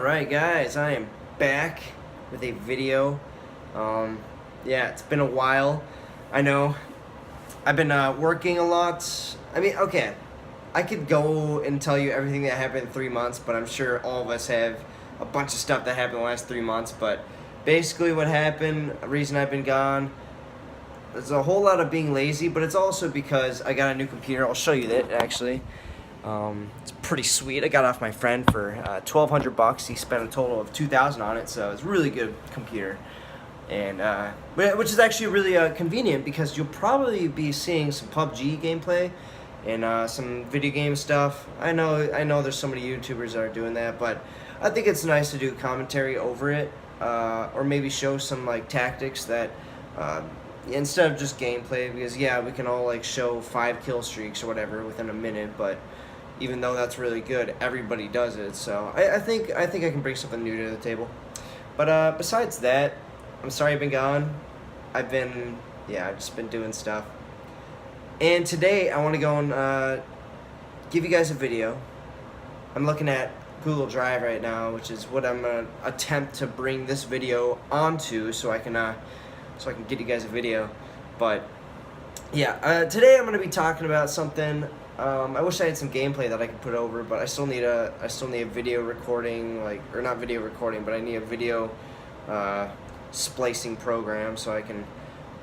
Alright guys, I am back with a video. Yeah, it's been a while. I know. I've been working a lot. Okay, I could go and tell you everything that happened in 3 months, but I'm sure all of us have a bunch of stuff that happened in the last 3 months. But basically what happened, the reason I've been gone, there's a whole lot of being lazy, but it's also because I got a new computer. I'll show you that actually. It's pretty sweet. I got it off my friend for $1,200. He spent a total of $2,000 on it, so it's a really good computer. And which is actually really convenient because you'll probably be seeing some PUBG gameplay and some video game stuff. I know there's so many YouTubers that are doing that, but I think it's nice to do commentary over it, or maybe show some like tactics that instead of just gameplay, because yeah, we can all like show 5 kill streaks or whatever within a minute, but even though that's really good, everybody does it. So I think I can bring something new to the table. But besides that, I'm sorry I've been gone. I've just been doing stuff. And today I want to go and give you guys a video. I'm looking at Google Drive right now, which is what I'm gonna attempt to bring this video onto, so I can get you guys a video. But yeah, today I'm gonna be talking about something. I wish I had some gameplay that I could put over, but I still need a video recording, or not video recording, but I need a video splicing program so I can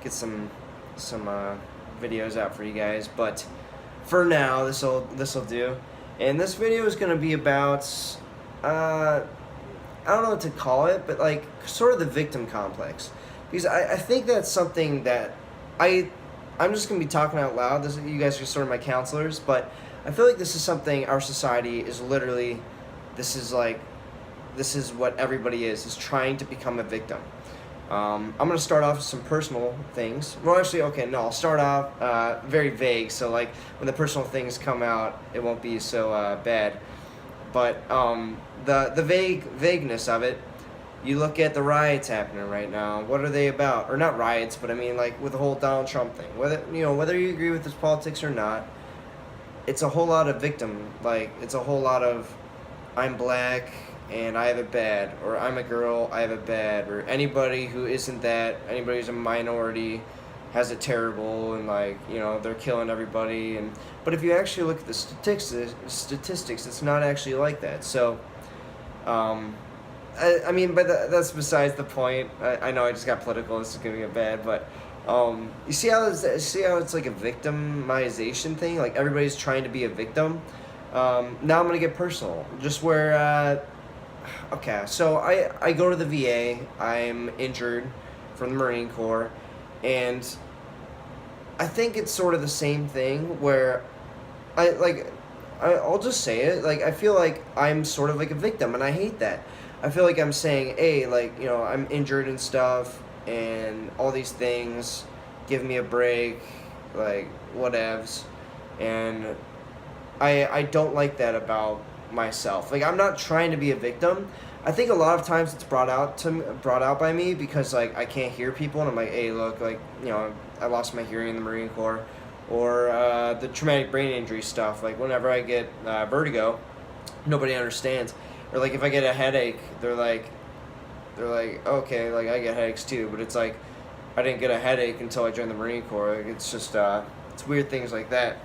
get some videos out for you guys. But for now, this'll do. And this video is gonna be about I don't know what to call it, but like sort of the victim complex, because I think that's something that I'm just going to be talking out loud. You guys are sort of my counselors, but I feel like this is something our society is literally, this is what everybody is trying to become a victim. I'm going to start off with some personal things. Well, actually, okay, no, I'll start off very vague, so like when the personal things come out, it won't be so bad. But the vagueness of it, you look at the riots happening right now. What are they about? Or not riots, but I mean like with the whole Donald Trump thing. Whether you agree with his politics or not, it's a whole lot of victim. Like it's a whole lot of I'm black and I have it bad, or I'm a girl, I have it bad, or anybody who isn't that, anybody who's a minority has it terrible, and they're killing everybody. But if you actually look at the statistics, it's not actually like that. So that's besides the point. I know I just got political. This is gonna get bad, but you see how it's like a victimization thing. Like everybody's trying to be a victim. Now I'm gonna get personal. Just where, okay, so I go to the VA. I'm injured from the Marine Corps, and I think it's sort of the same thing where I'll just say it. Like I feel like I'm sort of like a victim, and I hate that. I feel like I'm saying, hey, I'm injured and stuff, and all these things, give me a break, like, whatevs. And I don't like that about myself. Like, I'm not trying to be a victim. I think a lot of times it's brought out by me because, like, I can't hear people, and I'm like, hey, look, I lost my hearing in the Marine Corps. Or the traumatic brain injury stuff. Like, whenever I get vertigo, nobody understands. Or like if I get a headache, they're like, okay, like I get headaches too, but it's like I didn't get a headache until I joined the Marine Corps. Like, it's just it's weird things like that.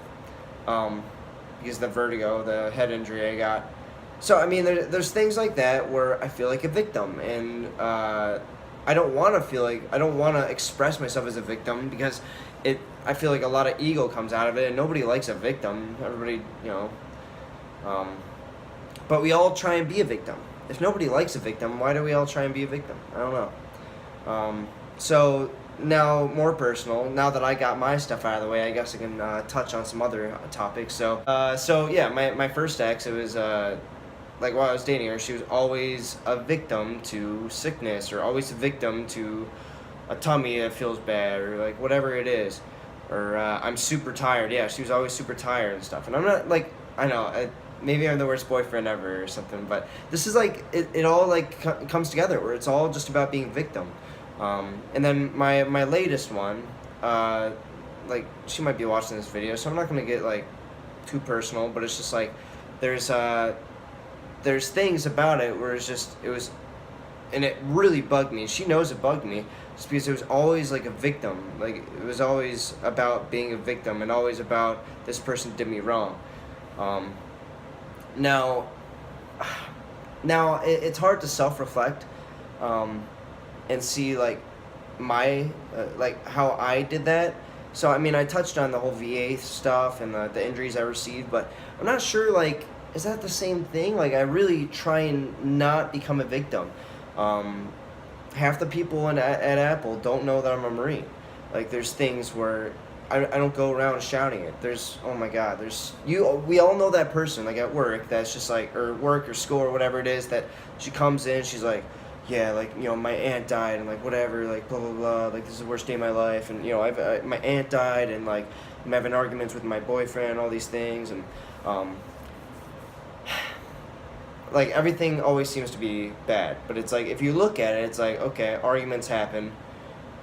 Because the vertigo, the head injury I got. So I mean, there's things like that where I feel like a victim, and I don't want to express myself as a victim because I feel like a lot of ego comes out of it, and nobody likes a victim. Everybody, but we all try and be a victim. If nobody likes a victim, why do we all try and be a victim? I don't know. So now, more personal, now that I got my stuff out of the way, I guess I can touch on some other topics. So yeah, my first ex, it was while I was dating her, she was always a victim to sickness, or always a victim to a tummy that feels bad, or like whatever it is. Or I'm super tired. Yeah, she was always super tired and stuff. And I'm not like, I know, maybe I'm the worst boyfriend ever or something, but this is like, it all like comes together where it's all just about being victim. And then my latest one, she might be watching this video, so I'm not going to get like too personal, but it's just like, there's there's things about it where it was, and it really bugged me. She knows it bugged me, just because it was always like a victim. Like, it was always about being a victim, and always about this person did me wrong. Now, it's hard to self-reflect, and see like my like how I did that. So I mean, I touched on the whole VA stuff and the injuries I received, but I'm not sure, like, is that the same thing? Like, I really try and not become a victim. Half the people at Apple don't know that I'm a Marine. Like, there's things where I don't go around shouting it. Oh my God, we all know that person, like at work, that's just like, or work or school or whatever it is, that she comes in, she's like, yeah, like, my aunt died, and like, whatever, like, blah, blah, blah, like, this is the worst day of my life, and, my aunt died, and like, I'm having arguments with my boyfriend, all these things, and, like, everything always seems to be bad. But it's like, if you look at it, it's like, okay, arguments happen.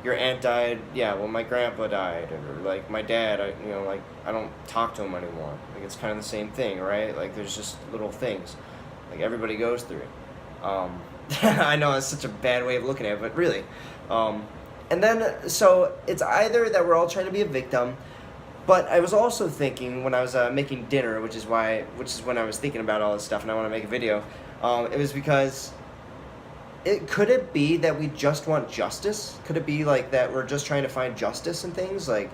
Your aunt died. Yeah, well, my grandpa died. Or, like, my dad, like, I don't talk to him anymore. Like, it's kind of the same thing, right? Like, there's just little things. Like, everybody goes through it. I know it's such a bad way of looking at it, but really. And then, so, it's either that we're all trying to be a victim, but I was also thinking when I was making dinner, which is when I was thinking about all this stuff and I want to make a video. It was because could it be that we just want justice? Could it be like that we're just trying to find justice in things? Like,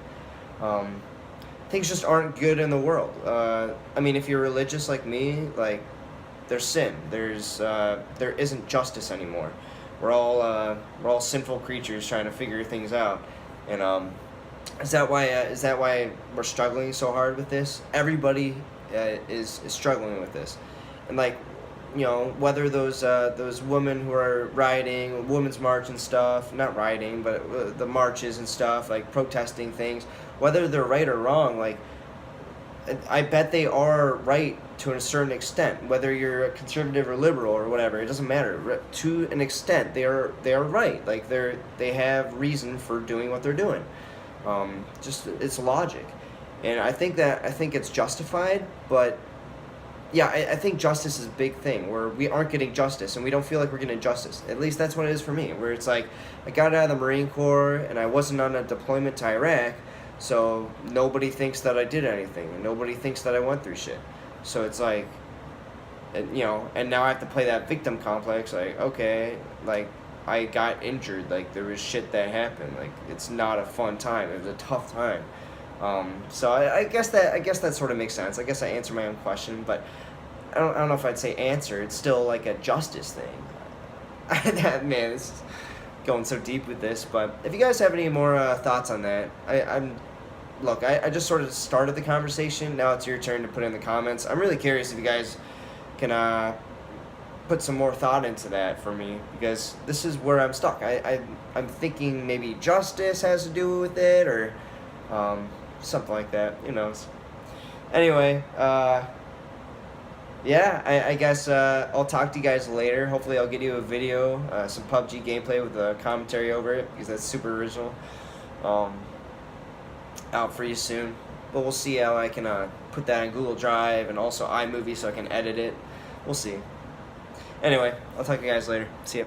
things just aren't good in the world. I mean, if you're religious like me, like, there's sin. There isn't justice anymore. We're all sinful creatures trying to figure things out, and Is that why we're struggling so hard with this? Everybody is struggling with this, and like, whether those women who are rioting, Women's March and stuff, not rioting, but the marches and stuff, like protesting things, whether they're right or wrong, like, I bet they are right to a certain extent. Whether you're a conservative or liberal or whatever, it doesn't matter. To an extent, they are right. Like, they have reason for doing what they're doing. Just, it's logic, and I think it's justified. But yeah, I think justice is a big thing where we aren't getting justice, and we don't feel like we're getting justice. At least that's what it is for me, where it's like, I got out of the Marine Corps and I wasn't on a deployment to Iraq, so nobody thinks that I did anything, and nobody thinks that I went through shit. So it's like, and now I have to play that victim complex, like, okay, like, I got injured, like, there was shit that happened, like, it's not a fun time, it was a tough time. So I guess that sort of makes sense. I guess I answered my own question, but I don't know if I'd say answer. It's still like a justice thing. Man, this is going so deep with this, but if you guys have any more thoughts on that, I just sort of started the conversation. Now it's your turn to put in the comments. I'm really curious if you guys can put some more thought into that for me, because this is where I'm stuck. I'm thinking maybe justice has to do with it, or something like that. Who knows? Anyway, yeah, I guess I'll talk to you guys later. Hopefully I'll get you a video, some PUBG gameplay with a commentary over it, because that's super original. Out for you soon. But we'll see how I can put that in Google Drive and also iMovie so I can edit it. We'll see. Anyway, I'll talk to you guys later. See ya.